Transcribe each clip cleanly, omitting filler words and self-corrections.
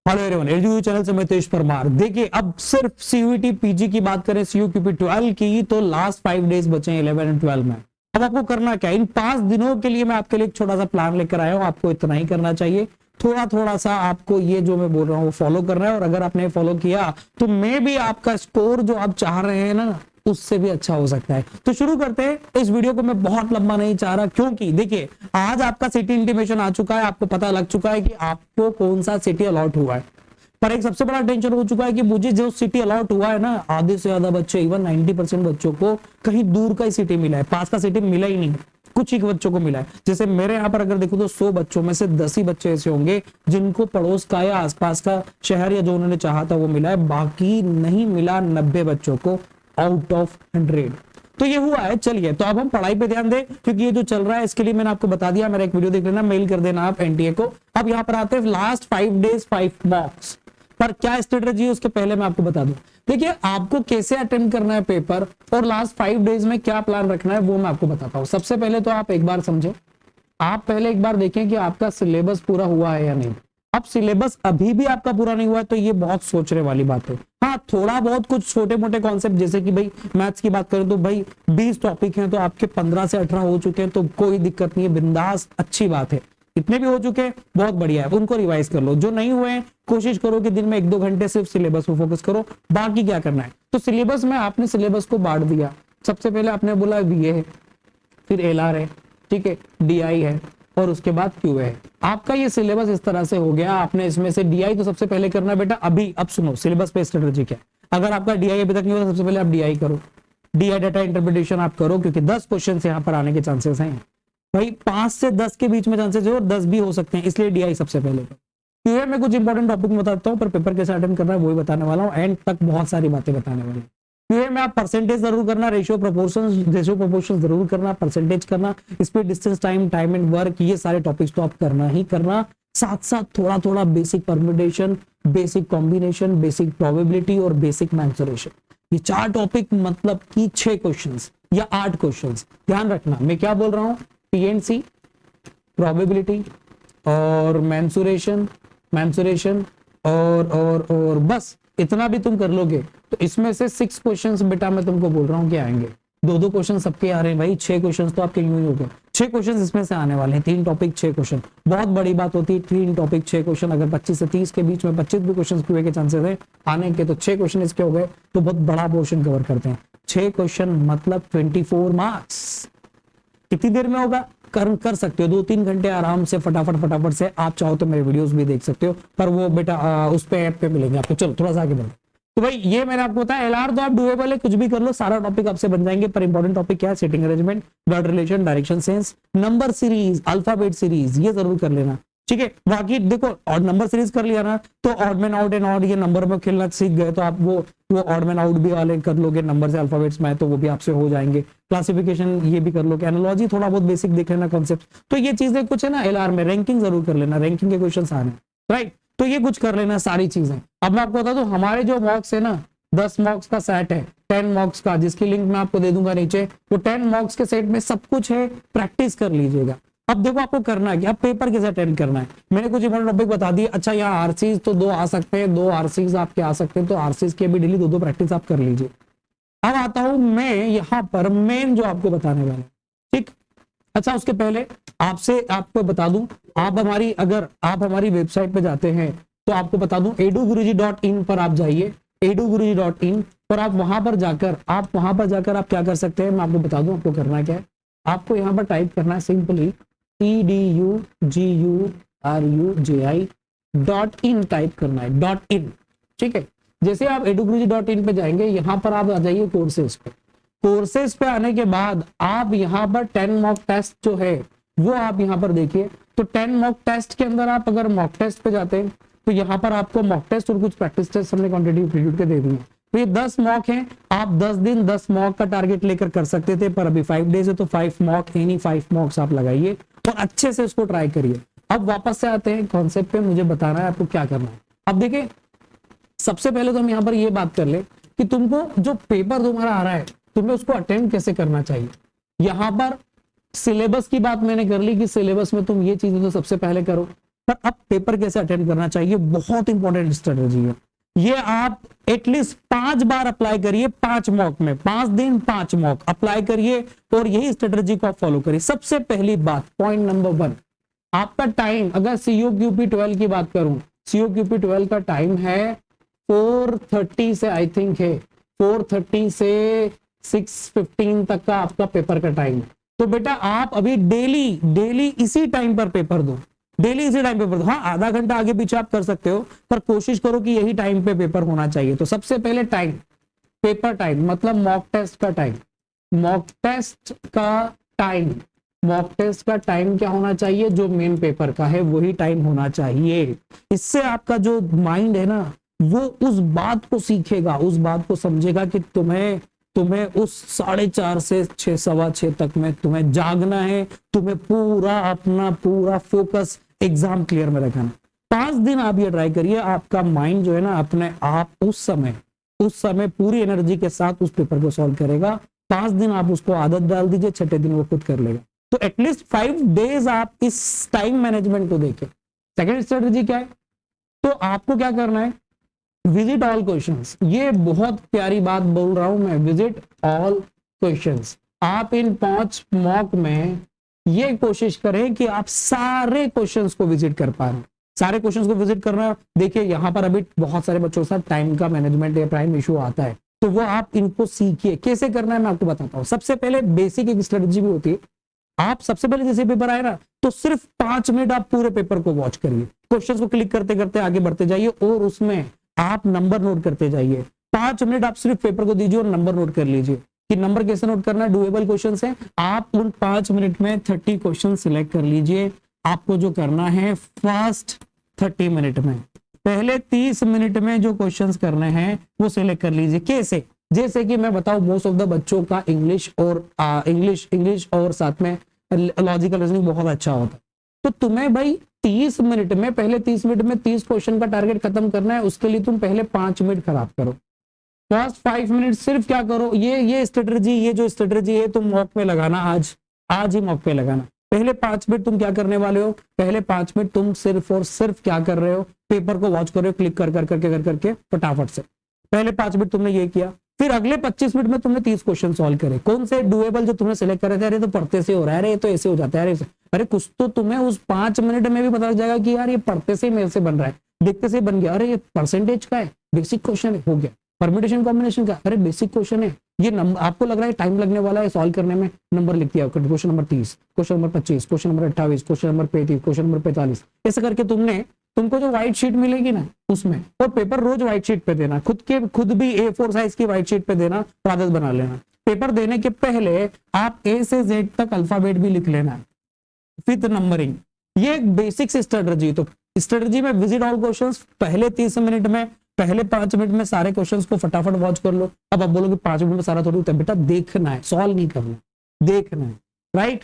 Hello everyone, education channel से मैं तेज परमार। देखिए, अब सिर्फ सीयूईटी पीजी की बात करें, सीयूक्यूपी 12 की, तो लास्ट 5 डेज बचे हैं 11 एंड 12 में। अब आपको करना क्या, इन 5 दिनों के लिए मैं आपके लिए एक छोटा सा प्लान लेकर आया हूं। आपको इतना ही करना चाहिए, थोड़ा थोड़ा सा आपको ये जो मैं बोल रहा हूँ वो फॉलो करना है। और अगर आपने फॉलो किया तो मे भी आपका स्कोर जो आप चाह रहे हैं ना, उससे भी अच्छा हो सकता है। तो शुरू करते हैं। इस वीडियो को मैं बहुत लंबा नहीं चाह रहा, क्योंकि देखिए आज आपका सिटी इंटीमेशन आ चुका है, आपको पता लग चुका है कि आपको कौन सा सिटी अलॉट हुआ है। पर एक सबसे बड़ा टेंशन हो चुका है कि मुझे जो सिटी अलॉट हुआ है ना, आधे से ज्यादा बच्चे, इवन 90% बच्चों को कहीं दूर का ही सिटी मिला है, पास का सिटी मिला ही नहीं। कुछ ही बच्चों को मिला है। जैसे मेरे यहाँ पर अगर देखो तो 100 बच्चों में से 10 ही बच्चे ऐसे होंगे जिनको पड़ोस का या आसपास का शहर या जो उन्होंने चाहा था वो मिला है, बाकी नहीं मिला 90 बच्चों को आउट ऑफ 100। तो ये हुआ है। चलिए, तो अब हम पढ़ाई पे ध्यान दें, क्योंकि ये जो चल रहा है इसके लिए मैंने आपको बता दिया। मेरा एक वीडियो देख लेना, मेल कर देना आप एनटीए को। अब यहाँ पर आते हैं लास्ट 5 डेज 5 मॉक्स पर क्या स्ट्रेटेजी है, उसके पहले मैं आपको बता दूं। देखिए, आपको कैसे अटेंड करना है पेपर और लास्ट 5 डेज में क्या प्लान रखना है वो मैं आपको बताता हूं। सबसे पहले तो आप एक बार समझे, आप पहले एक बार देखें कि आपका सिलेबस पूरा हुआ है या नहीं। अब सिलेबस अभी भी आपका पूरा नहीं हुआ है तो ये बहुत सोचने वाली बात है। हाँ, थोड़ा बहुत कुछ छोटे मोटे कॉन्सेप्ट, जैसे कि भाई मैथ्स की बात करें तो भाई 20 टॉपिक हैं तो आपके 15 से 18 हो चुके हैं, तो कोई दिक्कत नहीं है, बिंदास, अच्छी बात है। इतने भी हो चुके हैं, बहुत बढ़िया है, उनको रिवाइज कर लो। जो नहीं हुए हैं, कोशिश करो कि दिन में 1-2 घंटे सिर्फ सिलेबस पे फोकस करो, बाकी क्या करना है। तो सिलेबस में आपने सिलेबस को बांट दिया। सबसे पहले आपने बोला बीए है, फिर एलआर है, ठीक है, डीआई है, और उसके बाद क्यूए है। आपका ये सिलेबस इस तरह से हो गया। आपने इसमें से डीआई तो सबसे पहले करना है बेटा। अभी अब सुनो सिलेबस पे स्ट्रेटेजी क्या है। अगर आपका डीआई अभी तक नहीं होता, सबसे पहले आप डीआई करो, डीआई डाटा इंटरप्रिटेशन आप करो, क्योंकि 10 क्वेश्चन यहाँ पर आने के चांसेस हैं भाई। 5 से 10 के बीच में चांसेस है और 10 भी हो सकते हैं, इसलिए डीआई सबसे पहले। क्यूए में कुछ इंपॉर्टेंट टॉपिक बताता हूँ, पर पेपर कैसे अटेंड करना है वही बताने वाला हूँ। एंड तक बहुत सारी बातें बताने वाली हूँ। क्यूए में आप परसेंटेज जरूर करना, रेशियो प्रोपोर्शन जरूर करना, परसेंटेज करना, speed, distance, time and work, ये सारे टॉपिक्स तो आप करना ही करना। साथ साथ थोड़ा थोड़ा basic permutation, basic combination, basic probability और बेसिक मैंसुरेशन, ये 4 टॉपिक, मतलब कि 6 क्वेश्चंस या 8 क्वेश्चंस। ध्यान रखना मैं क्या बोल रहा हूँ, पीएनसी, प्रोबेबिलिटी और मैंसुरेशन और बस इतना भी तुम कर लोगे तो इसमें से 6 क्वेश्चंस बेटा मैं तुमको बोल रहा हूँ कि आएंगे। 2-2 क्वेश्चन सबके आ रहे हैं भाई, 6 क्वेश्चंस तो आपके यूं ही हो गए। 6 क्वेश्चंस इसमें से आने वाले हैं, 3 टॉपिक 6 क्वेश्चन, बहुत बड़ी बात होती है। 3 टॉपिक 6 क्वेश्चन, अगर 25 से 30 के बीच में 25 भी क्वेश्चन क्यूए के चांसेस है आने के, तो 6 क्वेश्चन इसके हो गए, तो बहुत बड़ा पोर्शन कवर करते हैं। 6 क्वेश्चन मतलब 24 मार्क्स। कितनी देर में होगा, कर सकते हो 2-3 घंटे आराम से, फटाफट से। आप चाहो तो मेरे वीडियोस भी देख सकते हो, पर वो बेटा उस पे ऐप पे मिलेंगे आपको। चलो थोड़ा सा आगे बढ़ो। तो भाई ये मैंने आपको बताया, एलआर तो आप डुएबल है, कुछ भी कर लो, सारा टॉपिक आपसे बन जाएंगे। पर इंपॉर्टेंट टॉपिक क्या है, setting arrangement, blood relation, direction sense, number series, alphabet series, ये जरूर कर लेना, ठीक है। बाकी देखो, ऑड नंबर सीरीज कर लिया ना तो odd man out and odd, ये नंबर में खेलना सीख गए तो आप वो ऑड मैन आउट भी वाले कर लोगे, नंबर से अल्फाबेट्स में, तो वो भी आपसे हो जाएंगे। क्लासिफिकेशन ये भी कर लोगे, एनालॉजी थोड़ा बहुत बेसिक देख लेना, कॉन्सेप्ट, तो ये चीजें कुछ है ना। एलआर में रैंकिंग जरूर कर लेना, रैंकिंग के क्वेश्चन आ रहे हैं, राइट, तो ये कुछ कर लेना सारी चीजें। अब मैं आपको बता दूं, हमारे जो मॉक्स है ना, 10 मॉक्स का सेट है, 10 मॉक्स का, जिसकी लिंक मैं आपको दे दूंगा नीचे। वो 10 मॉक्स के सेट में सब कुछ है, प्रैक्टिस कर लीजिएगा। अब देखो आपको करना है कि अब पेपर कैसे अटेंड करना है। मैंने कुछ इंपॉर्टेंट टॉपिक बता दिए। अच्छा, यहाँ आरसीज तो 2 आ सकते हैं, 2 आरसीज आपके आ सकते हैं, तो आरसीज के भी डेली 2-2 प्रैक्टिस आप कर लीजिए। अब आता हूं मैं यहाँ पर मेन जो आपको बताने वाला, ठीक। अच्छा, उसके पहले आपको बता दूं, अगर आप हमारी वेबसाइट पे जाते हैं तो आपको बता दूं, eduguruji.in पर आप जाइए, eduguruji.in पर आप वहां पर जाकर आप क्या कर सकते हैं, मैं आपको बता दूं आपको करना क्या है। आपको यहाँ पर टाइप करना है सिंपली eduguruji.in टाइप करना है, .in, ठीक है। जैसे आप eduguruji.in पे जाएंगे, यहाँ पर आप आ जाइए कोर्सेज पे। कोर्सेज पे आने के बाद आप यहाँ पर 10 मॉक टेस्ट जो है वो आप यहाँ पर देखिए। तो 10 मॉक टेस्ट के अंदर आप अगर मॉक टेस्ट पे जाते हैं तो यहाँ पर आपको मॉक टेस्ट और कुछ प्रैक्टिस टेस्ट हमने क्वांटिटी एप्टीट्यूड के दे दिए। तो ये 10 मॉक हैं, आप 10 दिन 10 मॉक का टारगेट लेकर कर सकते थे, पर अभी 5 डेज है तो 5 मॉक, यानी 5 मॉक्स आप लगाइए और अच्छे से उसको ट्राई करिए। अब वापस से आते हैं कॉन्सेप्ट पे, मुझे बताना है आपको क्या करना है। अब देखिए, सबसे पहले तो हम यहाँ पर ये बात कर ले कि तुमको जो पेपर तुम्हारा आ रहा है तुम्हें उसको अटेम्प्ट कैसे करना चाहिए। यहाँ पर सिलेबस की बात मैंने कर ली कि सिलेबस में तुम ये चीजें तो सबसे पहले करो, पर अब पेपर कैसे अटेंड करना चाहिए, बहुत इंपॉर्टेंट स्ट्रेटेजी है ये। आप एटलीस्ट 5 बार अप्लाई करिए, 5 मॉक में, 5 दिन 5 मॉक अप्लाई करिए और यही स्ट्रेटेजी को आप फॉलो करिए। सबसे पहली बात, पॉइंट नंबर 1, आपका टाइम, अगर COQP 12 की बात करूं, COQP 12 का टाइम है 4:30 से, आई थिंक है 4:30 से 6:15 तक का आपका पेपर का टाइम है। तो बेटा आप अभी डेली इसी टाइम पर पेपर दो, डेली इसी टाइम पेपर दो। हाँ, आधा घंटा आगे पीछे आप कर सकते हो, पर कोशिश करो कि यही टाइम पे पेपर होना चाहिए। तो सबसे पहले टाइम, पेपर टाइम मतलब मॉक टेस्ट का टाइम, मॉक टेस्ट का टाइम, मॉक टेस्ट का टाइम क्या होना चाहिए, जो मेन पेपर का है वही टाइम होना चाहिए। इससे आपका जो माइंड है ना, वो उस बात को सीखेगा, उस बात को समझेगा कि तुम्हें उस 4:30 से 6, 6:15 तक में तुम्हें जागना है, तुम्हें पूरा अपना पूरा फोकस एग्जाम क्लियर में रखना। 5 दिन आप ये ट्राई करिए, आपका माइंड जो है ना अपने आप उस समय पूरी एनर्जी के साथ उस पेपर को सॉल्व करेगा। 5 दिन आप उसको आदत डाल दीजिए, 6ठे दिन वो खुद कर लेगा। तो एटलीस्ट 5 डेज आप इस टाइम मैनेजमेंट को देखें। सेकेंड स्ट्रेटेजी क्या है, तो आपको क्या करना है, विजिट ऑल क्वेश्चंस। ये बहुत प्यारी बात बोल रहा हूं मैं, विजिट ऑल क्वेश्चंस। आप इन 5 मॉक में ये कोशिश करें कि आप सारे क्वेश्चंस को विजिट कर पा रहे हैं, सारे क्वेश्चंस को विजिट करना। देखिए यहाँ पर अभी बहुत सारे बच्चों के साथ टाइम का मैनेजमेंट या प्राइम इशू आता है, तो वो आप इनको सीखिए कैसे करना है, मैं आपको बताता हूँ। सबसे पहले बेसिक एक स्ट्रेटेजी भी होती है, आप सबसे पहले जैसे पेपर आए ना, तो सिर्फ 5 मिनट आप पूरे पेपर को वॉच करिए, क्वेश्चंस को क्लिक करते करते आगे बढ़ते जाइए और उसमें आप नंबर नोट करते जाइए। 5 मिनट आप सिर्फ पेपर को दीजिए और नंबर नोट कर लीजिए। कि नंबर कैसे नोट करना है, डुएबल क्वेश्चंस है, आप उन 5 मिनट में 30 क्वेश्चन सिलेक्ट कर लीजिए। आपको जो करना है फर्स्ट 30 मिनट में, पहले 30 मिनट में जो क्वेश्चंस करने हैं वो सिलेक्ट कर लीजिए। कैसे, जैसे कि मैं बताऊं, मोस्ट ऑफ द बच्चों का इंग्लिश और साथ में लॉजिकल रीजनिंग बहुत अच्छा होता है। तो तुम्हें भाई 30 मिनट में, पहले 30 मिनट में 30 क्वेश्चन का टारगेट खत्म करना है, उसके लिए तुम पहले 5 मिनट खराब करो। फर्स्ट 5 मिनट सिर्फ क्या करो, ये स्ट्रेटजी, ये जो स्ट्रेटजी है तुम मॉक में लगाना, आज ही मॉक पे लगाना। पहले 5 मिनट तुम क्या करने वाले हो, पहले 5 मिनट तुम सिर्फ और सिर्फ क्या कर रहे हो, पेपर को वॉच कर रहे हो, क्लिक कर करके फटाफट से। पहले 5 मिनट तुमने ये किया, फिर अगले 25 मिनट में तुमने 30 क्वेश्चन सॉल्व करे। कौन से डुएबल जो तुमने सिलेक्ट करे थे, अरे तो पढ़ते से हो रहा है, अरे तो ऐसे हो जाता है, अरे कुछ तो तुम्हें उस 5 मिनट में भी पता लग जाएगा कि यार ये पढ़ते से मेरे से बन रहा है, देखते से बन गया, अरे ये परसेंटेज का है, बेसिक क्वेश्चन है, हो गया। परम्यूटेशन कॉम्बिनेशन का, अरे बेसिक क्वेश्चन है, ये नंबर आपको लग रहा है टाइम लगने वाला है सॉल्व करने में, नंबर लिख दिया, question number 30, question number 25, question number 28, question number 35, question number 45, ऐसे करके तुमको जो व्हाइट शीट मिलेगी ना उसमें, और पेपर रोज व्हाइट शीट पे देना, खुद भी A4 साइज की व्हाइट शीट पे देना, आदत बना लेना। पेपर देने के पहले आप A से Z तक अल्फाबेट भी लिख लेना, विद नंबरिंग। ये एक बेसिक स्ट्रेटजी। तो स्ट्रेटजी में विजिट ऑल क्वेश्चंस, पहले 30 मिनट में, पहले 5 मिनट में सारे क्वेश्चंस को फटाफट वॉच कर लो। अब आप बोलोगे 5 मिनट में सारा थोड़ी होता है, बेटा देखना है, सॉल्व नहीं करना, देखना है, राइट,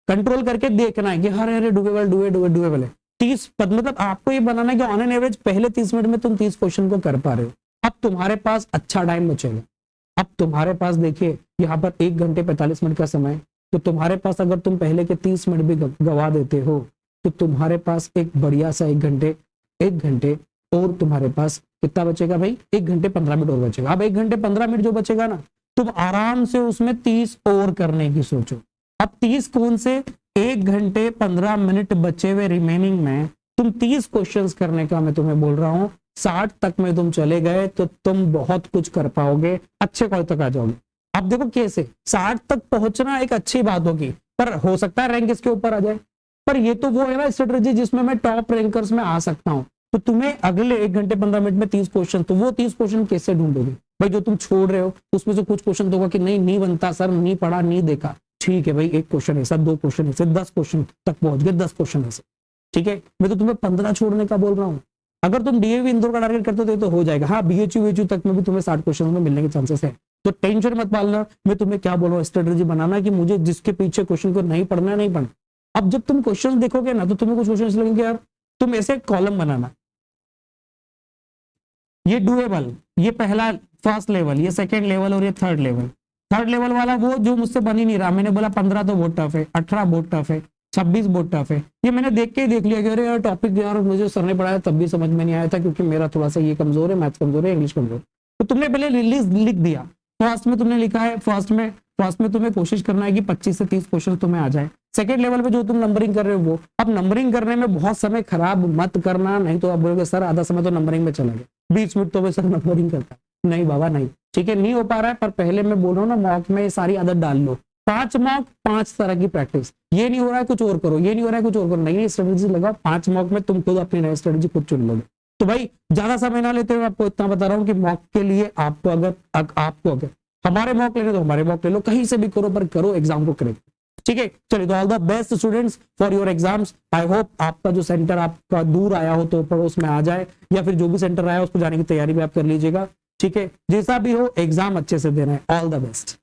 कंट्रोल करके देखना है कि अरे डुएबल है। 30 मतलब आपको ये बनाना है कि ऑन एन एवरेज पहले 30 मिनट में तुम 30 क्वेश्चन को कर पा रहे हो। अब तुम्हारे पास अच्छा टाइम बचेगा। अब तुम्हारे पास देखिए यहाँ पर 1 घंटे 45 मिनट का समय, तो तुम्हारे पास अगर तुम पहले के 30 मिनट भी गवा देते हो तो तुम्हारे पास एक बढ़िया सा 1 घंटे और तुम्हारे पास कितना बचेगा भाई, 1 घंटे 15 मिनट और बचेगा। अब 1 घंटे 15 मिनट जो बचेगा ना, तुम आराम से उसमें 30 और करने की सोचो। अब 30 कौन से, 1 घंटे 15 मिनट बचे हुए रिमेनिंग में तुम 30 क्वेश्चंस करने का मैं तुम्हें बोल रहा हूं। 60 तक में तुम चले गए तो तुम बहुत कुछ कर पाओगे, अच्छे कॉलेज तक आ जाओगे। अब देखो कैसे 60 तक पहुंचना एक अच्छी बात होगी, पर हो सकता है रैंक इसके ऊपर आ जाए, पर ये तो वो है ना स्ट्रेटजी जिसमें मैं टॉप रैंकर्स में आ सकता हूँ। तो तुम्हें अगले 1 घंटे 15 मिनट में 30 क्वेश्चन, तो वो 30 क्वेश्चन कैसे ढूंढोगे भाई, जो तुम छोड़ रहे हो उसमें से कुछ क्वेश्चन तो होगा कि नहीं बनता सर, नहीं पढ़ा, नहीं देखा, ठीक है भाई, 1 क्वेश्चन ऐसा, 2 क्वेश्चन ऐसे, 10 क्वेश्चन तक पहुंच गए, 10 क्वेश्चन ऐसे, ठीक है। मैं तो तुम्हें 15 छोड़ने का बोल रहा हूँ। अगर तुम डीएवी इंदौर का टारगेट करते हो तो हो जाएगा। हाँ, BHU तक में भी तुम्हें 60 क्वेश्चन में मिलने के चांसेस है, तो टेंशन मत पालना। मैं तुम्हें क्या बोल रहा हूँ, स्ट्रेटजी बनाना कि मुझे जिसके पीछे क्वेश्चन को नहीं पढ़ना है, नहीं पढ़ना। अब जब तुम क्वेश्चन देखोगे ना तो तुम्हें कुछ क्वेश्चन लगेंगे यार, तुम ऐसे कॉलम बनाना, ये डुएबल, ये पहला फर्स्ट लेवल, ये सेकेंड लेवल और ये थर्ड लेवल। थर्ड लेवल वाला वो जो मुझसे बन ही नहीं रहा, मैंने बोला 15 तो बहुत टफ है, 18 बहुत टफ है, 26 बहुत टफ है। ये मैंने देख के ही देख लिया कि अरे यार टॉपिक यार मुझे सर ने पढ़ाया तब भी समझ में नहीं आया था, क्योंकि मेरा थोड़ा सा ये कमजोर है, मैथ्स कमजोर है, इंग्लिश कमजोर। तो तुमने पहले रिलीज लिख दिया, फर्स्ट में तुमने लिखा है, फर्स्ट में तुम्हें कोशिश करना है कि 25 से 30 क्वेश्चन तुम्हें आ जाए। सेकंड लेवल पे जो तुम नंबरिंग कर रहे हो वो, अब नंबरिंग करने में बहुत समय खराब मत करना, नहीं तो आप बोलोगे सर आधा समय तो नंबरिंग में चला गया, 20 मिनट तो मैं सर नंबरिंग करता। नहीं बाबा नहीं, ठीक है, नहीं हो पा रहा है, पर पहले मैं बोल रहा हूँ ना, मॉक में ये सारी आदत डाल लो। 5 मॉक 5 तरह की प्रैक्टिस, ये नहीं हो रहा है कुछ और करो, ये नहीं हो रहा है कुछ और करो, नई स्ट्रेटेजी लगाओ। 5 मॉक में तुम खुद अपनी नई स्ट्रेटेजी खुद चुन लोगे। तो भाई ज्यादा समय ना लेते हुए आपको इतना बता रहा हूँ कि मॉक के लिए आपको अगर हमारे मॉक लेने तो हमारे मॉक ले लो, कहीं से भी करो पर करो, एग्जाम को करेक्ट। ठीक है, चलिए, तो all the best students for your exams. I hope आपका जो सेंटर आपका दूर आया हो तो पड़ोस में आ जाए, या फिर जो भी सेंटर आया उसको जाने की तैयारी भी आप कर लीजिएगा। ठीक है, जैसा भी हो एग्जाम अच्छे से देना है। All the best.